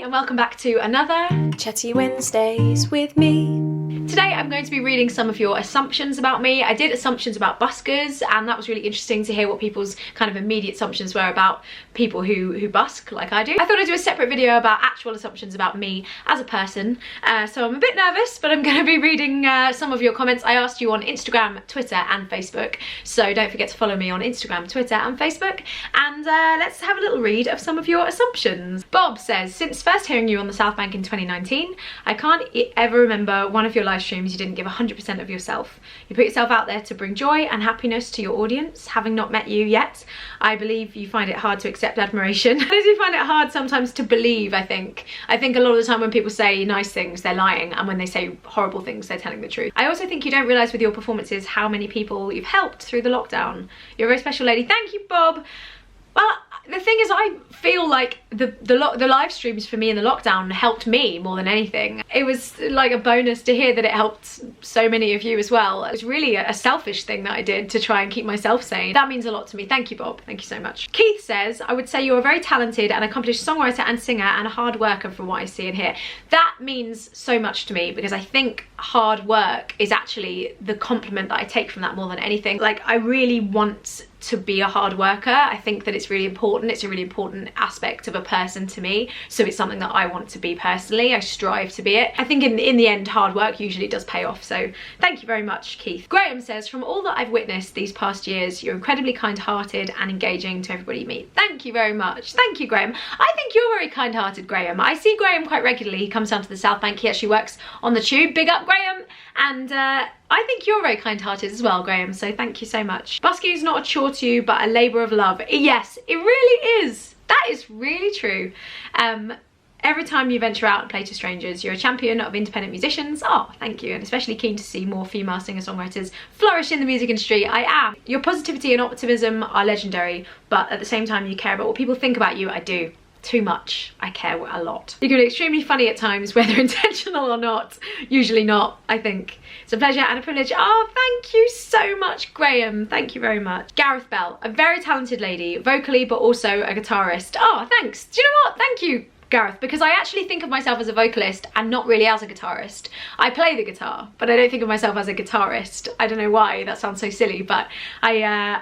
and welcome back to another Chatty Wednesdays with me. Today I'm going to be reading some of your assumptions about me. I did assumptions about buskers, and that was really interesting to hear what people's kind of immediate assumptions were about people who busk like I do. I thought I'd do a separate video about actual assumptions about me as a person, so I'm a bit nervous, but I'm going to be reading some of your comments. I asked you on Instagram, Twitter and Facebook, so don't forget to follow me on Instagram, Twitter and Facebook, and let's have a little read of some of your assumptions. Bob says, since first hearing you on the South Bank in 2019, I can't ever remember one of your live streams you didn't give 100% of yourself. You put yourself out there to bring joy and happiness to your audience. Having not met you yet, I believe you find it hard to accept admiration. I do find it hard sometimes to believe, I think. I think a lot of the time when people say nice things, they're lying, and when they say horrible things, they're telling the truth. I also think you don't realise with your performances how many people you've helped through the lockdown. You're a very special lady. Thank you, Bob. Well, the thing is, I feel like the live streams for me in the lockdown helped me more than anything. It was like a bonus to hear that it helped so many of you as well. It was really a selfish thing that I did to try and keep myself sane. That means a lot to me. Thank you, Bob. Thank you so much. Keith says, I would say you're a very talented and accomplished songwriter and singer and a hard worker from what I see and hear. That means so much to me because I think hard work is actually the compliment that I take from that more than anything. Like, I really want to be a hard worker. I think that it's really important. It's a really important aspect of a person to me. So it's something that I want to be personally. I strive to be it. I think in the end, hard work usually does pay off. So thank you very much, Keith. Graham says, from all that I've witnessed these past years, you're incredibly kind-hearted and engaging to everybody you meet. Thank you very much. Thank you, Graham. I think you're very kind-hearted, Graham. I see Graham quite regularly. He comes down to the South Bank. He actually works on the tube. Big up, Graham. And I think you're very kind-hearted as well, Graham, so thank you so much. Busking is not a chore to you, but a labour of love. Yes, it really is. That is really true. Every time you venture out and play to strangers, you're a champion of independent musicians. Oh, thank you, and especially keen to see more female singer-songwriters flourish in the music industry. I am. Your positivity and optimism are legendary, but at the same time you care about what people think about you. I do. Too much. I care a lot. You can be extremely funny at times, whether intentional or not. Usually not, I think. It's a pleasure and a privilege. Oh, thank you so much, Graham. Thank you very much. Gareth Bell, a very talented lady, vocally but also a guitarist. Oh, thanks. Do you know what? Thank you, Gareth, because I actually think of myself as a vocalist and not really as a guitarist. I play the guitar, but I don't think of myself as a guitarist. I don't know why, that sounds so silly, but I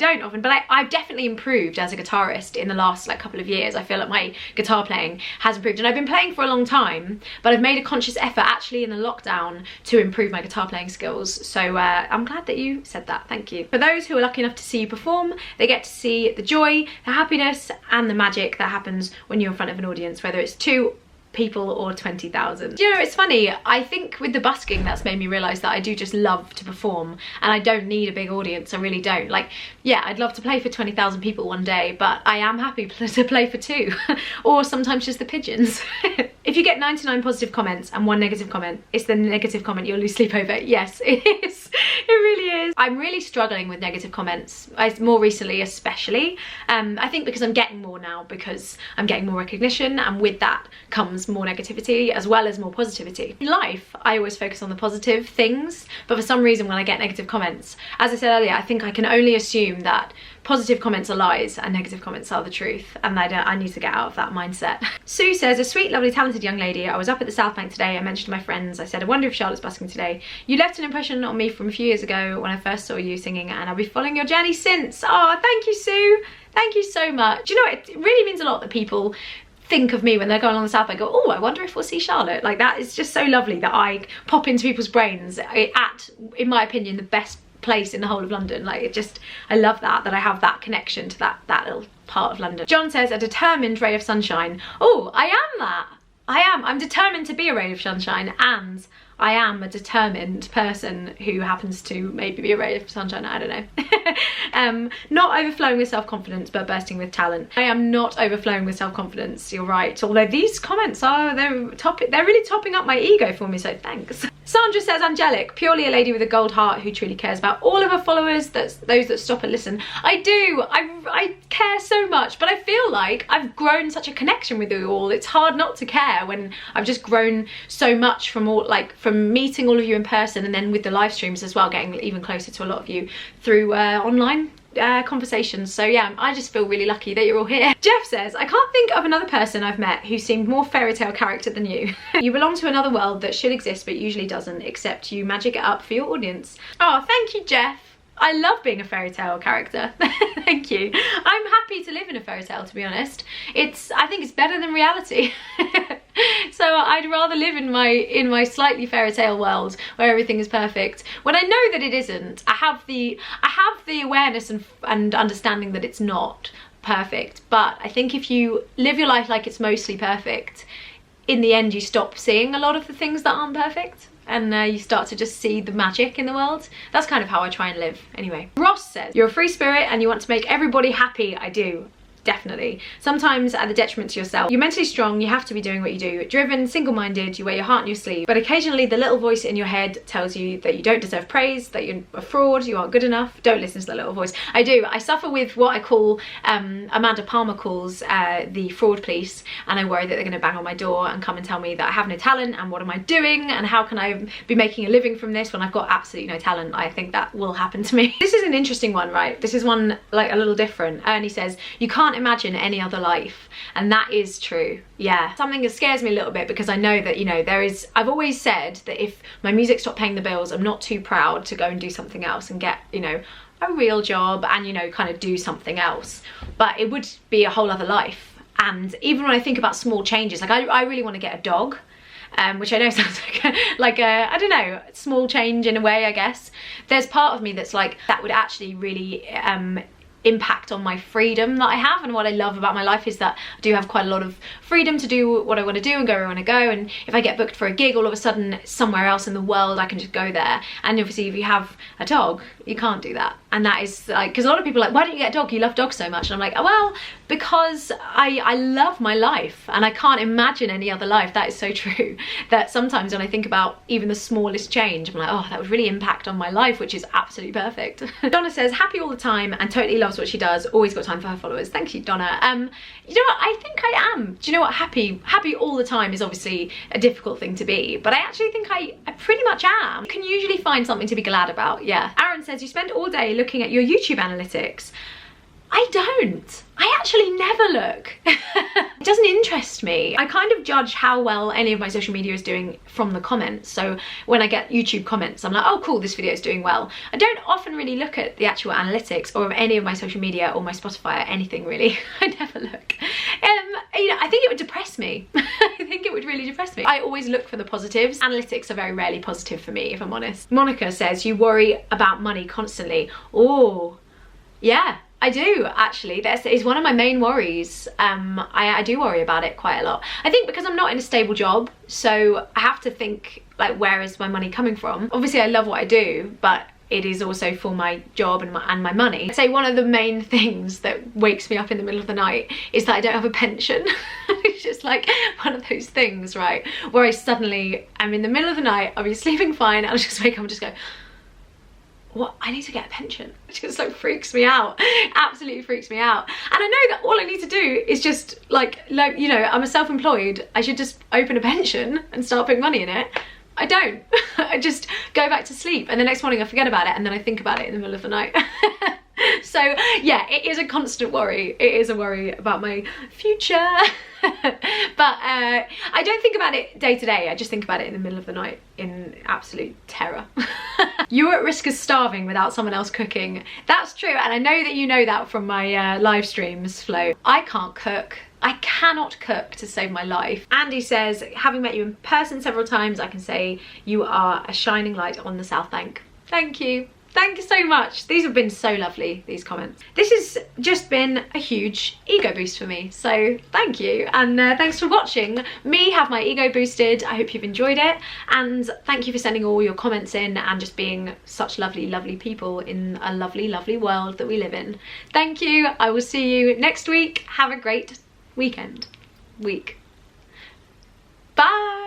don't often, but I've definitely improved as a guitarist in the last couple of years. I feel like my guitar playing has improved, and I've been playing for a long time, but I've made a conscious effort actually in the lockdown to improve my guitar playing skills. So I'm glad that you said that, thank you. For those who are lucky enough to see you perform, they get to see the joy, the happiness and the magic that happens when you're in front of an audience, whether it's 2 people or 20,000. You know, it's funny, I think with the busking that's made me realise that I do just love to perform and I don't need a big audience. I really don't. Like, yeah, I'd love to play for 20,000 people one day, but I am happy to play for 2 or sometimes just the pigeons. If you get 99 positive comments and 1 negative comment, it's the negative comment you'll lose sleep over. Yes, it is. It really is. I'm really struggling with negative comments, more recently especially. I think because I'm getting more now, because I'm getting more recognition, and with that comes more negativity as well as more positivity. In life, I always focus on the positive things, but for some reason when I get negative comments, as I said earlier, I think I can only assume that positive comments are lies and negative comments are the truth, and I need to get out of that mindset. Sue says, a sweet, lovely, talented young lady. I was up at the South Bank today. I mentioned to my friends, I said, I wonder if Charlotte's busking today. You left an impression on me from a few years ago when I first saw you singing, and I'll be following your journey since. Oh, thank you, Sue. Thank you so much. You know, it really means a lot that people think of me when they're going along the South Bank. Go, oh, I wonder if we'll see Charlotte. Like, that is just so lovely that I pop into people's brains at, in my opinion, the best place in the whole of London. Like, it just, I love that I have that connection to that little part of London. John says, a determined ray of sunshine. Oh, I am that. I'm determined to be a ray of sunshine, and I am a determined person who happens to maybe be a ray of sunshine, I don't know. Not overflowing with self-confidence, but bursting with talent. I am not overflowing with self-confidence, you're right. Although these comments are, they're really topping up my ego for me, so thanks. Sandra says, Angelic, purely a lady with a gold heart who truly cares about all of her followers, those that stop and listen. I do, I care so much, but I feel like I've grown such a connection with you all. It's hard not to care when I've just grown so much from from meeting all of you in person, and then with the live streams as well, getting even closer to a lot of you through online conversations. So yeah, I just feel really lucky that you're all here. Jeff says, I can't think of another person I've met who seemed more fairy tale character than you. You belong to another world that should exist but usually doesn't, except you magic it up for your audience. Oh, thank you, Jeff. I love being a fairy tale character. Thank you. I'm happy to live in a fairy tale, to be honest. I think it's better than reality. So I'd rather live in my slightly fairy tale world where everything is perfect, when I know that it isn't. I have the awareness and understanding that it's not perfect. But I think if you live your life like it's mostly perfect, in the end you stop seeing a lot of the things that aren't perfect, and you start to just see the magic in the world. That's kind of how I try and live anyway. Ross says, you're a free spirit and you want to make everybody happy. I do. Definitely. Sometimes at the detriment to yourself. You're mentally strong, you have to be doing what you do. Driven, single-minded, you wear your heart on your sleeve. But occasionally the little voice in your head tells you that you don't deserve praise, that you're a fraud, you aren't good enough. Don't listen to the little voice. I do. I suffer with what I call, Amanda Palmer calls the fraud police, and I worry that they're going to bang on my door and come and tell me that I have no talent and what am I doing and how can I be making a living from this when I've got absolutely no talent. I think that will happen to me. This is an interesting one, right? This is one like a little different. Ernie says, you can't imagine any other life, and that is true. Yeah, something that scares me a little bit, because I know that, you know, I've always said that if my music stopped paying the bills, I'm not too proud to go and do something else and get, you know, a real job and, you know, kind of do something else. But it would be a whole other life. And even when I think about small changes, like I really want to get a dog, which I know sounds like a, I don't know, small change in a way, I guess. There's part of me that's like, that would actually really impact on my freedom that I have. And what I love about my life is that I do have quite a lot of freedom to do what I want to do and go where I want to go. And if I get booked for a gig, all of a sudden somewhere else in the world I can just go there. And obviously if you have a dog, you can't do that. And that is like, because a lot of people are like, why don't you get a dog? You love dogs so much. And I'm like, oh, well, because I love my life and I can't imagine any other life. That is so true, that sometimes when I think about even the smallest change, I'm like, oh, that would really impact on my life, which is absolutely perfect. Donna says, happy all the time and totally loves what she does, always got time for her followers. Thank you, Donna. You know what, I think I am. Do you know what, happy all the time is obviously a difficult thing to be, but I actually think I pretty much am. You can usually find something to be glad about. Yeah. Aaron says, you spend all day looking at your YouTube analytics. I don't. I actually never look. It doesn't interest me. I kind of judge how well any of my social media is doing from the comments. So when I get YouTube comments, I'm like, oh cool, this video is doing well. I don't often really look at the actual analytics or of any of my social media or my Spotify or anything really. I never look. You know, I think it would depress me. I think it would really depress me. I always look for the positives. Analytics are very rarely positive for me, if I'm honest. Monica says, you worry about money constantly. Oh, yeah. I do, actually. That is one of my main worries. I do worry about it quite a lot. I think because I'm not in a stable job, so I have to think, like, where is my money coming from? Obviously, I love what I do, but it is also for my job and my money. I'd say one of the main things that wakes me up in the middle of the night is that I don't have a pension. It's just like one of those things, right? Where I suddenly, I'm in the middle of the night, I'll be sleeping fine, I'll just wake up and just go, what, I need to get a pension. It just like freaks me out, absolutely freaks me out. And I know that all I need to do is just like you know, I'm a self-employed, I should just open a pension and start putting money in it. I don't. I just go back to sleep and the next morning I forget about it and then I think about it in the middle of the night. So yeah, it is a constant worry. It is a worry about my future. But I don't think about it day to day. I just think about it in the middle of the night in absolute terror. You're at risk of starving without someone else cooking. That's true, and I know that you know that from my live streams, Flo. I can't cook. I cannot cook to save my life. Andy says, having met you in person several times, I can say you are a shining light on the South Bank. Thank you. Thank you so much. These have been so lovely, these comments. This has just been a huge ego boost for me, so thank you. And thanks for watching me have my ego boosted. I hope you've enjoyed it. And thank you for sending all your comments in and just being such lovely, lovely people in a lovely, lovely world that we live in. Thank you. I will see you next week. Have a great week. Bye.